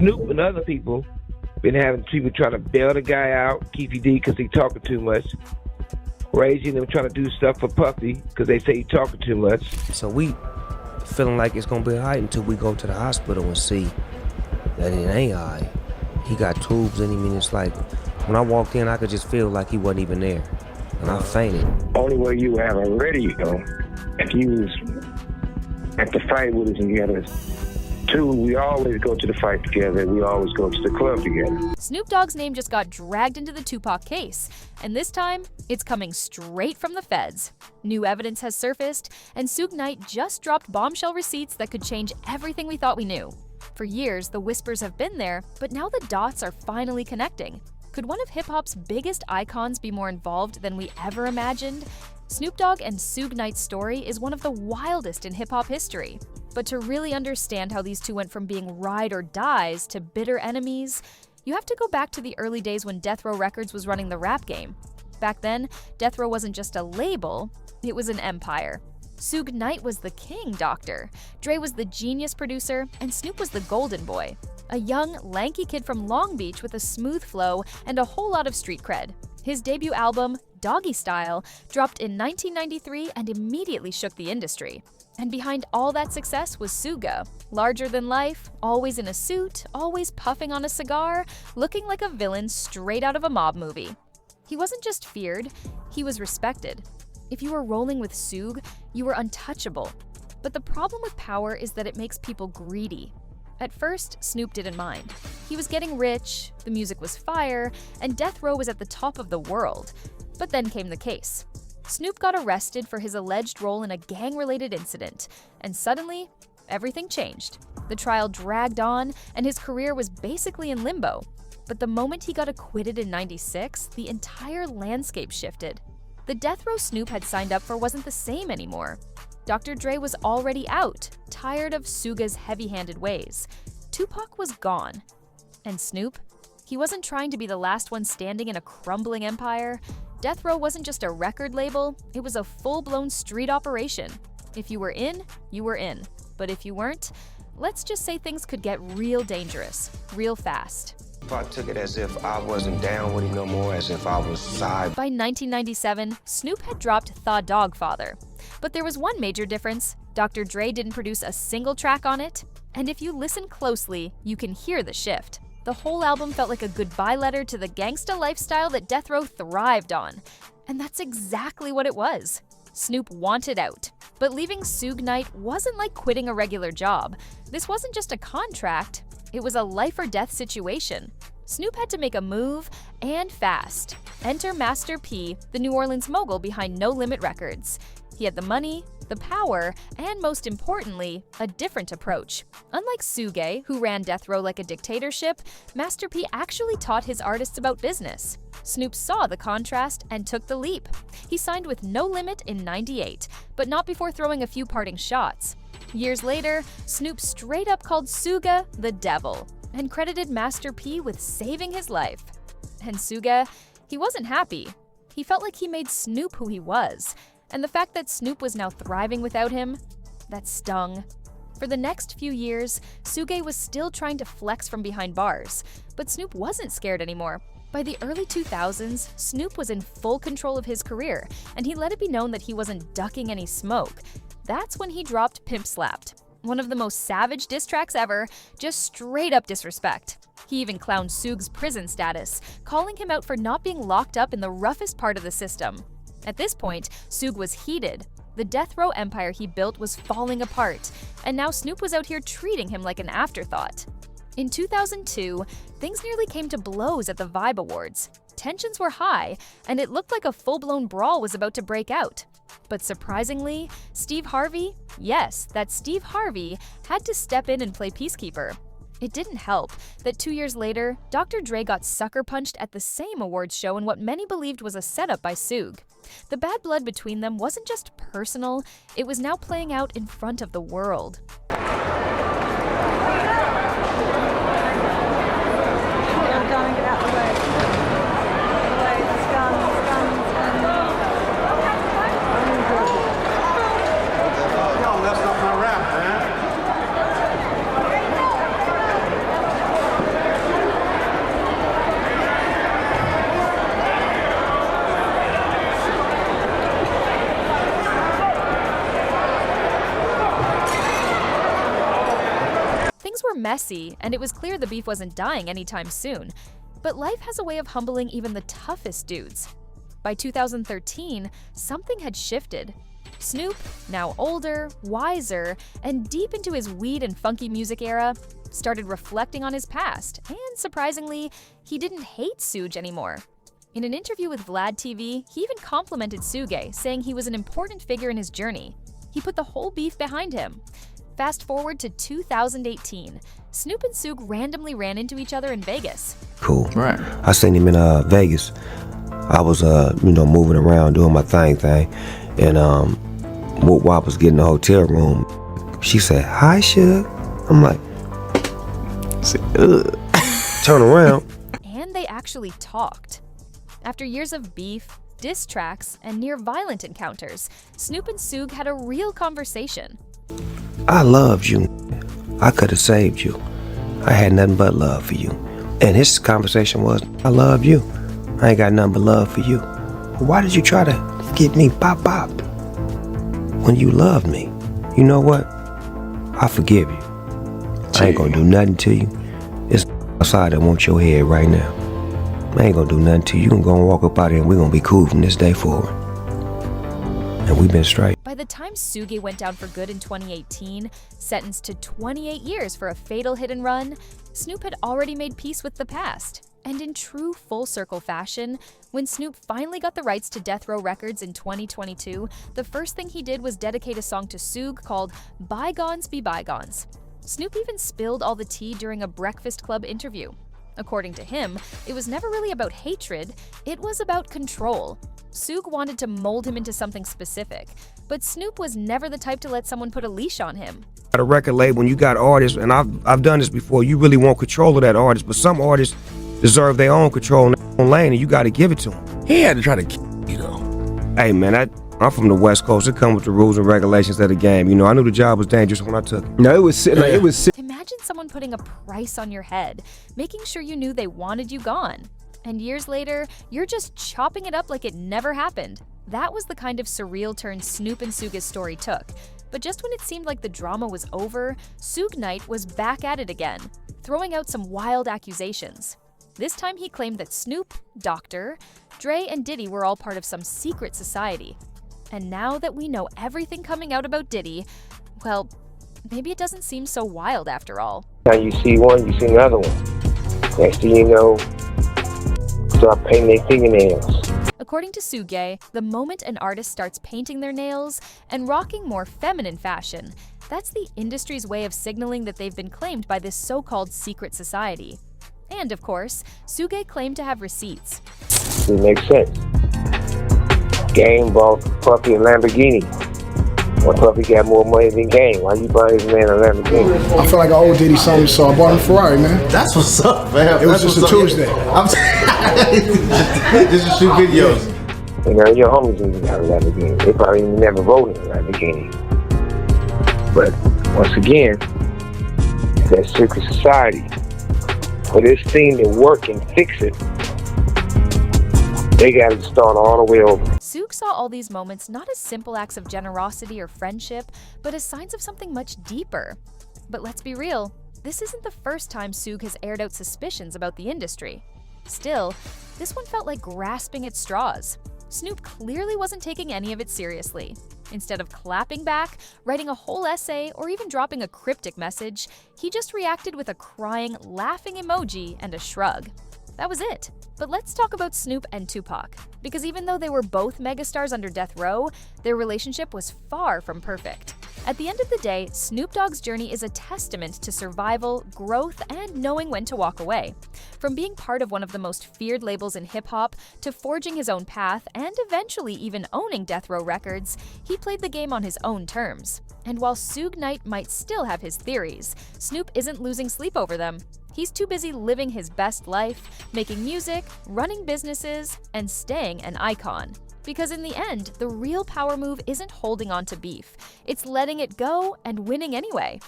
Snoop and other people been having people trying to bail the guy out, Keefy D, because he talking too much. Raising him trying to do stuff for Puffy because they say he talking too much. So we feeling like it's gonna be all right until we go to the hospital and see that it ain't all right. He got tubes in him, and it's like, when I walked in, I could just feel like he wasn't even there. And I fainted. Only way you have a radio, if you was at the fight with us and you had a tube, we always go to the fight together. We always go to the club together. Snoop Dogg's name just got dragged into the Tupac case, and this time, it's coming straight from the feds. New evidence has surfaced, and Suge Knight just dropped bombshell receipts that could change everything we thought we knew. For years, the whispers have been there, but now the dots are finally connecting. Could one of hip-hop's biggest icons be more involved than we ever imagined? Snoop Dogg and Suge Knight's story is one of the wildest in hip-hop history. But to really understand how these two went from being ride or dies to bitter enemies, you have to go back to the early days when Death Row Records was running the rap game. Back then, Death Row wasn't just a label, it was an empire. Suge Knight was the king doctor, Dre was the genius producer, and Snoop was the golden boy. A young, lanky kid from Long Beach with a smooth flow and a whole lot of street cred. His debut album, Doggy Style, dropped in 1993 and immediately shook the industry. And behind all that success was Suga, larger than life, always in a suit, always puffing on a cigar, looking like a villain straight out of a mob movie. He wasn't just feared, he was respected. If you were rolling with Suge, you were untouchable. But the problem with power is that it makes people greedy. At first, Snoop didn't mind. He was getting rich, the music was fire, and Death Row was at the top of the world. But then came the case. Snoop got arrested for his alleged role in a gang-related incident, and suddenly, everything changed. The trial dragged on, and his career was basically in limbo. But the moment he got acquitted in '96, the entire landscape shifted. The Death Row Snoop had signed up for wasn't the same anymore. Dr. Dre was already out, tired of Suga's heavy-handed ways. Tupac was gone. And Snoop? He wasn't trying to be the last one standing in a crumbling empire. Death Row wasn't just a record label, it was a full-blown street operation. If you were in, you were in. But if you weren't, let's just say things could get real dangerous, real fast. I took it as if I wasn't down with him no more, as if I was side. By 1997, Snoop had dropped Thaw Dog Father. But there was one major difference. Dr. Dre didn't produce a single track on it. And if you listen closely, you can hear the shift. The whole album felt like a goodbye letter to the gangsta lifestyle that Death Row thrived on. And that's exactly what it was. Snoop wanted out. But leaving Suge Knight wasn't like quitting a regular job. This wasn't just a contract, it was a life or death situation. Snoop had to make a move, and fast. Enter Master P, the New Orleans mogul behind No Limit Records. He had the money, the power, and most importantly, a different approach. Unlike Suge, who ran Death Row like a dictatorship, Master P actually taught his artists about business. Snoop saw the contrast and took the leap. He signed with No Limit in '98, but not before throwing a few parting shots. Years later, Snoop straight up called Suga the devil and credited Master P with saving his life. And Suga, he wasn't happy. He felt like he made Snoop who he was. And the fact that Snoop was now thriving without him, that stung. For the next few years, Suge was still trying to flex from behind bars, but Snoop wasn't scared anymore. By the early 2000s, Snoop was in full control of his career, and he let it be known that he wasn't ducking any smoke. That's when he dropped Pimp Slapped, one of the most savage diss tracks ever, just straight up disrespect. He even clowned Suge's prison status, calling him out for not being locked up in the roughest part of the system. At this point, Suge was heated. The Death Row empire he built was falling apart, and now Snoop was out here treating him like an afterthought. In 2002, things nearly came to blows at the Vibe Awards. Tensions were high, and it looked like a full-blown brawl was about to break out. But surprisingly, Steve Harvey, yes, that Steve Harvey, had to step in and play peacekeeper. It didn't help that 2 years later, Dr. Dre got sucker punched at the same awards show in what many believed was a setup by Suge. The bad blood between them wasn't just personal, it was now playing out in front of the world. messy, and it was clear the beef wasn't dying anytime soon. But life has a way of humbling even the toughest dudes. By 2013, something had shifted. Snoop, now older, wiser, and deep into his weed and funky music era, started reflecting on his past, and surprisingly, he didn't hate Suge anymore. In an interview with Vlad TV, he even complimented Suge, saying he was an important figure in his journey. He put the whole beef behind him. Fast forward to 2018, Snoop and Suge randomly ran into each other in Vegas. Cool. Right. I seen him in Vegas. I was, moving around doing my thing, and while I was getting the hotel room, she said, "Hi, Suge." I'm like, turn around. And they actually talked. After years of beef, diss tracks, and near-violent encounters, Snoop and Suge had a real conversation. I loved you. I could have saved you. I had nothing but love for you. And his conversation was, I love you. I ain't got nothing but love for you. Why did you try to get me popped when you loved me? You know what? I forgive you. I ain't gonna do nothing to you. It's outside that wants your head right now. I ain't gonna do nothing to you. You can go and walk up out here and we're gonna be cool from this day forward. And we've been straight. By the time Suge went down for good in 2018, sentenced to 28 years for a fatal hit and run, Snoop had already made peace with the past. And in true full-circle fashion, when Snoop finally got the rights to Death Row Records in 2022, the first thing he did was dedicate a song to Suge called Bygones Be Bygones. Snoop even spilled all the tea during a Breakfast Club interview. According to him, it was never really about hatred, it was about control. Suge wanted to mold him into something specific, but Snoop was never the type to let someone put a leash on him. At a record label, when you got artists, and I've done this before, you really want control of that artist, but some artists deserve their own control in their own lane, and you got to give it to them. He had to try to kill you, though. Hey, man, I'm from the West Coast. It comes with the rules and regulations of the game. You know, I knew the job was dangerous when I took it. No, it was. Imagine someone putting a price on your head, making sure you knew they wanted you gone. And years later, you're just chopping it up like it never happened. That was the kind of surreal turn Snoop and Suge's story took. But just when it seemed like the drama was over, Suge Knight was back at it again, throwing out some wild accusations. This time he claimed that Snoop, Dr., Dre, and Diddy were all part of some secret society. And now that we know everything coming out about Diddy, well, maybe it doesn't seem so wild after all. Now you see one, you see another one. Next thing you know, start painting their fingernails. According to Suge, the moment an artist starts painting their nails and rocking more feminine fashion, that's the industry's way of signaling that they've been claimed by this so-called secret society. And of course, Suge claimed to have receipts. It makes sense. Game bought Puffy a Lamborghini. Well, Puffy got more money than Game. Why you buying this man a Lamborghini? I feel like I owe Diddy something, so I bought him a Ferrari, man. That's what's up, man. It was just a Tuesday. Just shoot videos. You know, your homies even got a Lamborghini. They probably never voted in a Lamborghini. But once again, that secret society. For this thing to work and fix it, they got to start all the way over. Suge saw all these moments not as simple acts of generosity or friendship, but as signs of something much deeper. But let's be real, this isn't the first time Suge has aired out suspicions about the industry. Still, this one felt like grasping at straws. Snoop clearly wasn't taking any of it seriously. Instead of clapping back, writing a whole essay, or even dropping a cryptic message, he just reacted with a crying, laughing emoji and a shrug. That was it. But let's talk about Snoop and Tupac, because even though they were both megastars under death row, their relationship was far from perfect. At the end of the day, Snoop Dogg's journey is a testament to survival, growth, and knowing when to walk away. From being part of one of the most feared labels in hip-hop, to forging his own path, and eventually even owning Death Row Records, he played the game on his own terms. And while Suge Knight might still have his theories, Snoop isn't losing sleep over them. He's too busy living his best life, making music, running businesses, and staying an icon. Because in the end, the real power move isn't holding on to beef. It's letting it go and winning anyway.